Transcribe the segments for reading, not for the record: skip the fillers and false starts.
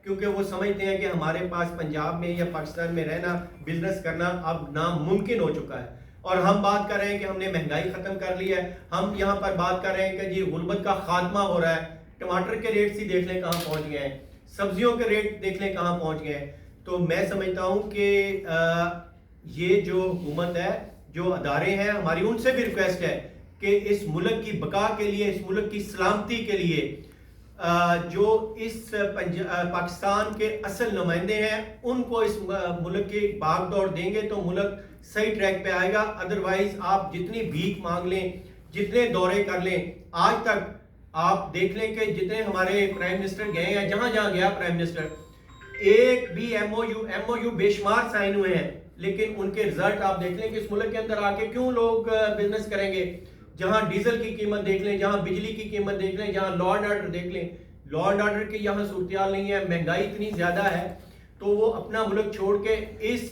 کیونکہ وہ سمجھتے ہیں کہ ہمارے پاس پنجاب میں یا پاکستان میں رہنا، بزنس کرنا اب ناممکن ہو چکا ہے. اور ہم بات کر رہے ہیں کہ ہم نے مہنگائی ختم کر لی ہے، ہم یہاں پر بات کر رہے ہیں کہ جی غربت کا خاتمہ ہو رہا ہے. ٹماٹر کے ریٹ سے دیکھ لیں کہاں پہنچ گئے ہیں، سبزیوں کے ریٹ دیکھ لیں کہاں پہنچ گئے ہیں. تو میں سمجھتا ہوں کہ یہ جو حکومت ہے، جو ادارے ہیں، ہماری ان سے بھی ریکویسٹ ہے کہ اس ملک کی بقا کے لیے، اس ملک کی سلامتی کے لیے جو اس پاکستان کے اصل نمائندے ہیں ان کو اس ملک کی بھاگ دوڑ دیں گے تو ملک صحیح ٹریک پہ آئے گا. ادروائز آپ جتنی بھیک مانگ لیں، جتنے دورے کر لیں، آج تک آپ دیکھ لیں کہ جتنے ہمارے پرائم منسٹر گئے ہیں، جہاں جہاں گیا پرائم منسٹر، ایک بھی ایم او یو بے شمار سائن ہوئے ہیں، لیکن ان کے رزلٹ آپ دیکھ لیں کہ اس ملک کے اندر آ کے کیوں لوگ بزنس کریں گے. جہاں ڈیزل کی قیمت دیکھ لیں، جہاں بجلی کی قیمت دیکھ لیں، جہاں لا اینڈ آرڈر دیکھ لیں، لا اینڈ آرڈر کی یہاں صورتحال نہیں ہے. مہنگائی اتنی زیادہ ہے تو وہ اپنا ملک چھوڑ کے اس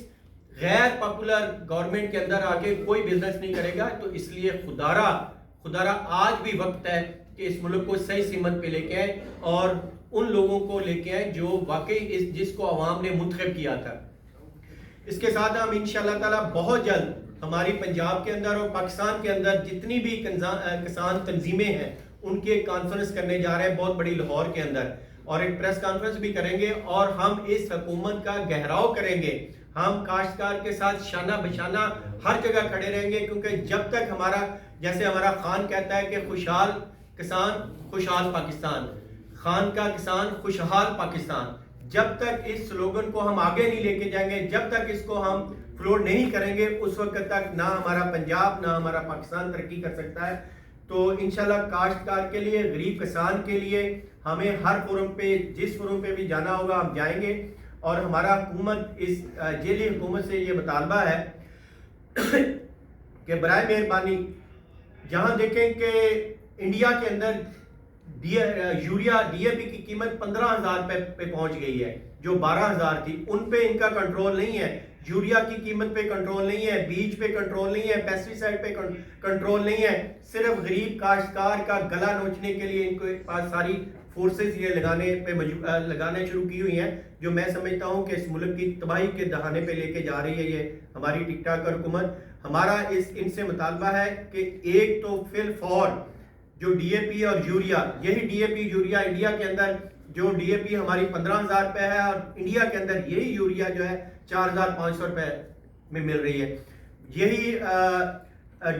غیر پاپولر گورنمنٹ کے اندر آ کے کوئی بزنس نہیں کرے گا. تو اس لیے خدارا آج بھی وقت ہے کہ اس ملک کو صحیح سمت پہ لے کے آئے اور ان لوگوں کو لے کے آئے جو واقعی جس کو عوام نے منتخب کیا تھا. اس کے ساتھ ہم انشاءاللہ تعالیٰ بہت جلد ہماری پنجاب کے اندر اور پاکستان کے اندر جتنی بھی کسان تنظیمیں ہیں ان کی ایک کانفرنس کرنے جا رہے ہیں بہت بڑی لاہور کے اندر، اور ایک پریس کانفرنس بھی کریں گے اور ہم اس حکومت کا گہراؤ کریں گے. ہم کاشتکار کے ساتھ شانہ بشانہ ہر جگہ کھڑے رہیں گے، کیونکہ جب تک جیسے ہمارا خان کہتا ہے کہ خوشحال کسان خوشحال پاکستان، خان کا کسان خوشحال پاکستان، جب تک اس سلوگن کو ہم آگے نہیں لے کے جائیں گے، جب تک اس کو ہم فلوٹ نہیں کریں گے، اس وقت تک نہ ہمارا پنجاب نہ ہمارا پاکستان ترقی کر سکتا ہے. تو انشاءاللہ کاشتکار کے لیے، غریب کسان کے لیے ہمیں ہر فورم پہ، جس فورم پہ بھی جانا ہوگا ہم جائیں گے. اور ہمارا حکومت اس ذیلی حکومت سے یہ مطالبہ ہے کہ برائے مہربانی جہاں دیکھیں کہ انڈیا کے اندر یوریا ڈی اے پی کی قیمت 15,000 پہ پہنچ گئی ہے جو 12,000 تھی، ان پہ ان کا کنٹرول نہیں ہے. یوریا کی قیمت پہ کنٹرول نہیں ہے، بیج پہ کنٹرول نہیں ہے، پیسٹی سائڈ پہ کنٹرول نہیں ہے. صرف غریب کاشتکار کا گلا نوچنے کے لیے ان کے پاس ساری فورسز یہ لگانے شروع کی ہوئی ہیں، جو میں سمجھتا ہوں کہ اس ملک کی تباہی کے دہانے پہ لے کے جا رہی ہے یہ ہماری ٹک ٹاک حکومت. ہمارا ان سے مطالبہ ہے کہ ایک تو فی الفور جو ڈی اے پی اور یوریا، یہی D A P urea India کے اندر جو ڈی اے پی ہماری 15,000 پہ ہے اور انڈیا کے اندر یہی یوریا جو ہے 4,500 روپے میں مل رہی ہے. یہی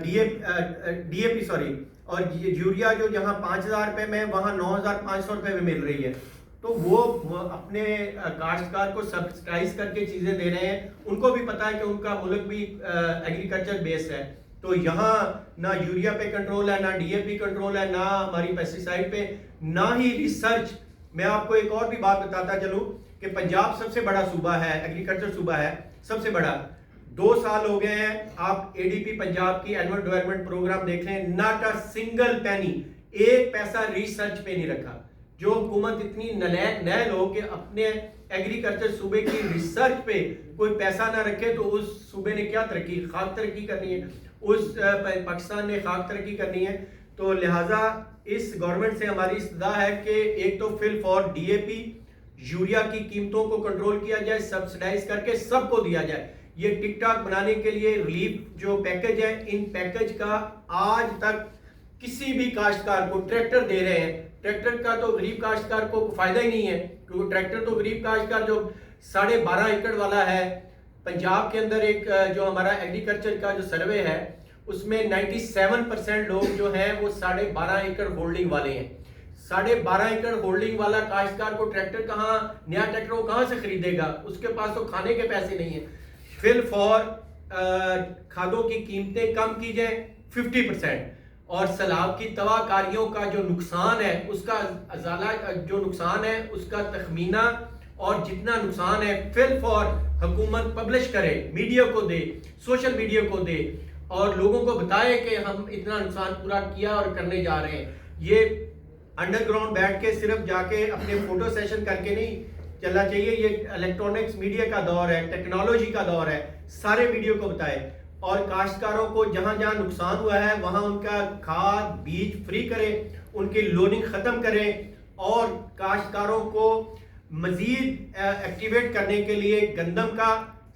ڈی اے پی اور یوریا جو جہاں 5,000 روپے میں وہاں 9,500 روپے میں مل رہی ہے. تو وہ اپنے کاشتکار کو سبسڈائز کر کے چیزیں دے رہے ہیں. ان کو بھی پتا ہے کہ ان کا ملک بھی ایگریکلچر بیسڈ ہے، تو یہاں نہ یوریا پہ کنٹرول ہے، نہ ڈی اے پی کنٹرول ہے، نہ ہماری پیسٹی سائڈ پہ، نہ ہی ریسرچ. میں آپ کو ایک اور بھی بات بتاتا چلوں کہ پنجاب سب سے بڑا صوبہ ہے، ایگریکلچر صوبہ ہے سب سے بڑا. 2 سال ہو گئے ہیں، آپ اے ڈی پی پنجاب کی اینول ڈیولپمنٹ پروگرام دیکھ لیں، ناٹ اے سنگل پینی، ایک پیسہ ریسرچ پہ نہیں رکھا. جو حکومت اتنی نلیک نیل ہو کہ اپنے ایگریکلچر صوبے کی ریسرچ پہ کوئی پیسہ نہ رکھے تو اس صوبے نے کیا ترقی، خاک ترقی کرنی ہے، اس پاکستان نے خاک ترقی کرنی ہے. تو لہٰذا اس گورنمنٹ سے ہماری استدعا ہے کہ ایک تو فی الفور ڈی اے پی یوریا کی قیمتوں کو کنٹرول کیا جائے، سبسڈائز کر کے سب کو دیا جائے. یہ ٹک ٹاک بنانے کے لیے ریلیف جو پیکج ہے، ان پیکج کا آج تک کسی بھی کاشتکار کو ٹریکٹر دے رہے ہیں. ٹریکٹر کا تو غریب کاشتکار کو فائدہ ہی نہیں ہے، کیونکہ ٹریکٹر تو غریب کاشتکار جو 12.5 ایکڑ والا ہے. پنجاب کے اندر ایک جو ہمارا ایگریکلچر کا جو سروے ہے اس میں 97% لوگ جو ہیں وہ 12.5 ایکڑ ہولڈنگ والے ہیں. 12.5 ایکڑ ہولڈنگ والا کاشتکار کو ٹریکٹر نیا ٹریکٹر وہ کہاں سے خریدے گا؟ اس کے پاس تو کھانے کے پیسے نہیں ہیں. فی الفور کھادوں کی قیمتیں کم کی جائیں 50%، اور سیلاب کی تباہ کاریوں کا جو نقصان ہے اس کا ازالہ، جو نقصان ہے اس کا تخمینہ اور جتنا نقصان ہے فی الفور حکومت پبلش کرے، میڈیا کو دے، سوشل میڈیا کو دے اور لوگوں کو بتائے کہ ہم اتنا نقصان پورا کیا اور کرنے جا رہے ہیں. یہ انڈر گراؤنڈ بیٹھ کے صرف جا کے اپنے فوٹو سیشن کر کے نہیں چلنا چاہیے. یہ الیکٹرانکس میڈیا کا دور ہے، ٹیکنالوجی کا دور ہے، سارے میڈیا کو بتائے اور کاشتکاروں کو جہاں جہاں نقصان ہوا ہے وہاں ان کا کھاد بیج فری کرے، ان کی لوننگ ختم کرے اور کاشتکاروں کو مزید ایکٹیویٹ کرنے کے لیے گندم کا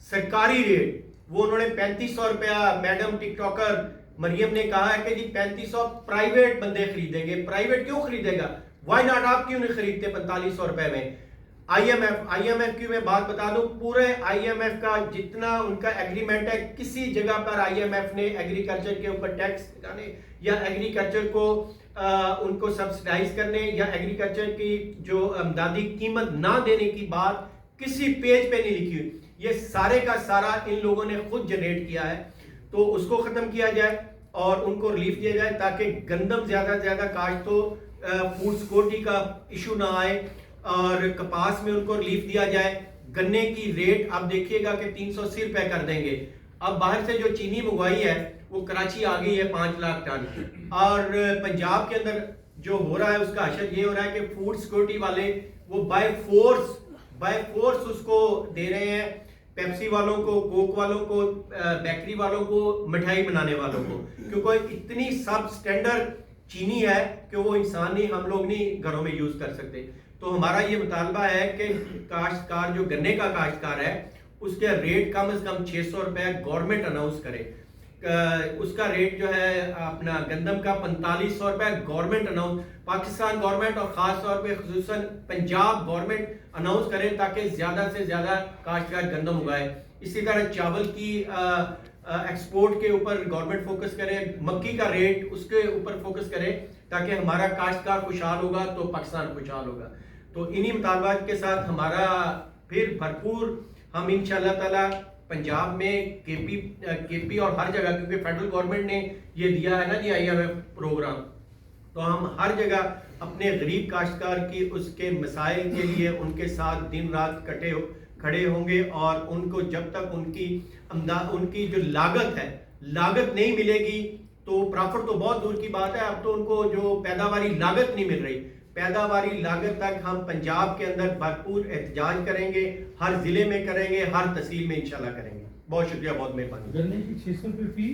سرکاری ریٹ وہ انہوں نے 3500 روپیہ، میڈم ٹک ٹاکر مریم نے کہا ہے کہ جی 3500 پرائیویٹ بندے خریدیں گے. پرائیویٹ کیوں خریدے گا؟ Y not? آپ کیوں نہیں خریدتے 4500 روپے میں؟ آئی ایم ایف کی میں بات بتا دوں، پورے آئی ایم ایف کا جتنا ان کا ایگریمنٹ ہے، کسی جگہ پر آئی ایم ایف نے ایگریکلچر کے اوپر ٹیکس لگانے یا ایگریکلچر کو ان کو سبسڈائز کرنے یا ایگریکلچر کی جو امدادی قیمت نہ دینے کی بات کسی پیج پہ نہیں لکھی ہوئی. یہ سارے کا سارا ان لوگوں نے خود جنریٹ کیا ہے. تو اس کو ختم کیا جائے اور ان کو ریلیف دیا جائے تاکہ گندم زیادہ سے زیادہ کاشت ہو، فوڈ سیکورٹی کا ایشو نہ آئے، اور کپاس میں ان کو ریلیف دیا جائے. گنے کی ریٹ آپ دیکھیے گا کہ 380 روپے کر دیں گے. اب باہر سے جو چینی منگوائی ہے وہ کراچی آ گئی ہے 5 لاکھ ٹن، اور پنجاب کے اندر جو ہو رہا ہے اس کا حشر یہ ہو رہا ہے کہ فوڈ سیکورٹی والے وہ بائی فورس اس کو دے رہے ہیں، پیپسی والوں کو، کوک والوں کو، بیکری والوں کو، مٹھائی بنانے والوں کو، کیونکہ اتنی سب سٹینڈرڈ چینی ہے کہ وہ انسان نہیں، ہم لوگ نہیں گھروں میں یوز کر سکتے. تو ہمارا یہ مطالبہ ہے کہ کاشتکار جو گنے کا کاشتکار ہے اس کے ریٹ کم از کم 600 روپے گورنمنٹ اناؤنس کرے. اس کا ریٹ جو ہے اپنا گندم کا 4500 روپے گورنمنٹ اناؤنس، پاکستان گورنمنٹ اور خاص طور پہ خصوصاً پنجاب گورنمنٹ اناؤنس کرے تاکہ زیادہ سے زیادہ کاشتکار گندم اگائے. اسی طرح چاول کی ایکسپورٹ کے اوپر گورنمنٹ فوکس کرے، مکی کا ریٹ اس کے اوپر فوکس کرے تاکہ ہمارا کاشتکار خوشحال ہوگا تو پاکستان خوشحال ہوگا. تو انہی مطالبات کے ساتھ ہمارا پھر بھرپور ہم انشاءاللہ تعالی پنجاب میں کے پی اور ہر جگہ، کیونکہ فیڈرل گورنمنٹ نے یہ دیا ہے نا جی آئی ایم ایف پروگرام، تو ہم ہر جگہ اپنے غریب کاشتکار کی اس کے مسائل کے لیے ان کے ساتھ دن رات کھڑے ہوں گے. اور ان کو جب تک ان کی جو لاگت ہے، لاگت نہیں ملے گی تو پرافٹ تو بہت دور کی بات ہے، اب تو ان کو جو پیداواری لاگت نہیں مل رہی، پیداواری لاگت تک ہم پنجاب کے اندر بھرپور احتجاج کریں گے، ہر ضلع میں کریں گے، ہر تحصیل میں انشاءاللہ کریں گے. بہت شکریہ، بہت مہربانی. گنے کی 600 روپے فی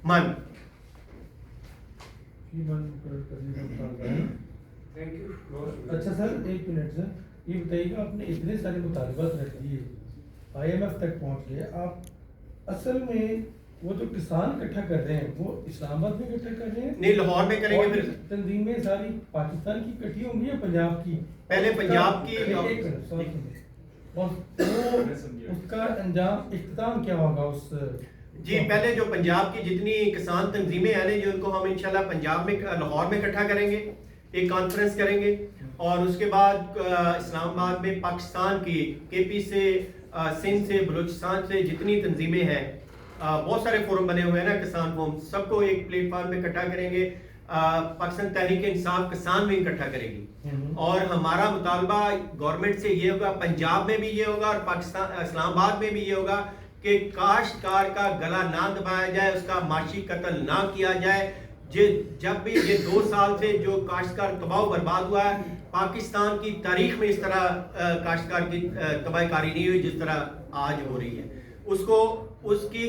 من. اچھا سر، ایک منٹ سر، یہ بتائیے گا آپ نے اتنے سارے مطالبات رکھ دیے، آئی ایم ایف تک پہنچ گئے، آپ اصل میں وہ جو کسان اکٹھا کر رہے ہیں وہ اسلام آباد میں اکٹھا کر رہے ہیں؟ نہیں، لاہور میں کریں گے. پھر تنظیمیں ساری پاکستان کی اکٹھی ہوں گی یا پنجاب کی؟ پہلے پنجاب کی. اور اس کا انجام اختتام کیا ہوگا اس؟ جی پہلے جو پنجاب کی جتنی کسان تنظیمیں ہیں جو ان کو ہم انشاءاللہ پنجاب میں لاہور میں اکٹھا کریں گے، ایک کانفرنس کریں گے، اور اس کے بعد اسلام آباد میں پاکستان کی کے پی سے، سندھ سے، بلوچستان سے جتنی تنظیمیں ہیں، بہت سارے فورم بنے ہوئے ہیں نا کسان فورم، سب کو ایک پلیٹ فارم پہ اکٹھا کریں گے. پاکستان تحریک انصاف کسان بھی اکٹھا کرے گی، اور ہمارا مطالبہ گورنمنٹ سے یہ ہوگا، پنجاب میں بھی یہ ہوگا اور پاکستان اسلام آباد میں بھی یہ ہوگا کہ کاشتکار کا گلا نہ دبایا جائے، اس کا معاشی قتل نہ کیا جائے. جب بھی یہ 2 سال سے جو کاشتکار تباہ و برباد ہوا ہے، پاکستان کی تاریخ میں اس طرح کاشتکار کی تباہ کاری نہیں ہوئی جس طرح آج ہو رہی ہے. اس کی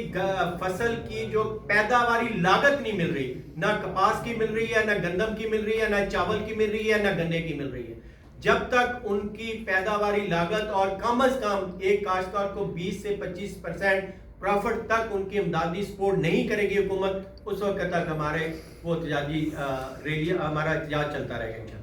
فصل کی جو پیداواری لاگت نہیں مل رہی، نہ کپاس کی مل رہی ہے، نہ گندم کی مل رہی ہے، نہ چاول کی مل رہی ہے، نہ گنے کی مل رہی ہے. جب تک ان کی پیداواری لاگت اور کم از کم ایک کاشتکار کو 20 سے 25% پرافٹ تک ان کی امدادی سپورٹ نہیں کرے گی حکومت، اس وقت تک ہمارے وہ احتجاجی ریلی، ہمارا احتجاج چلتا رہے گا.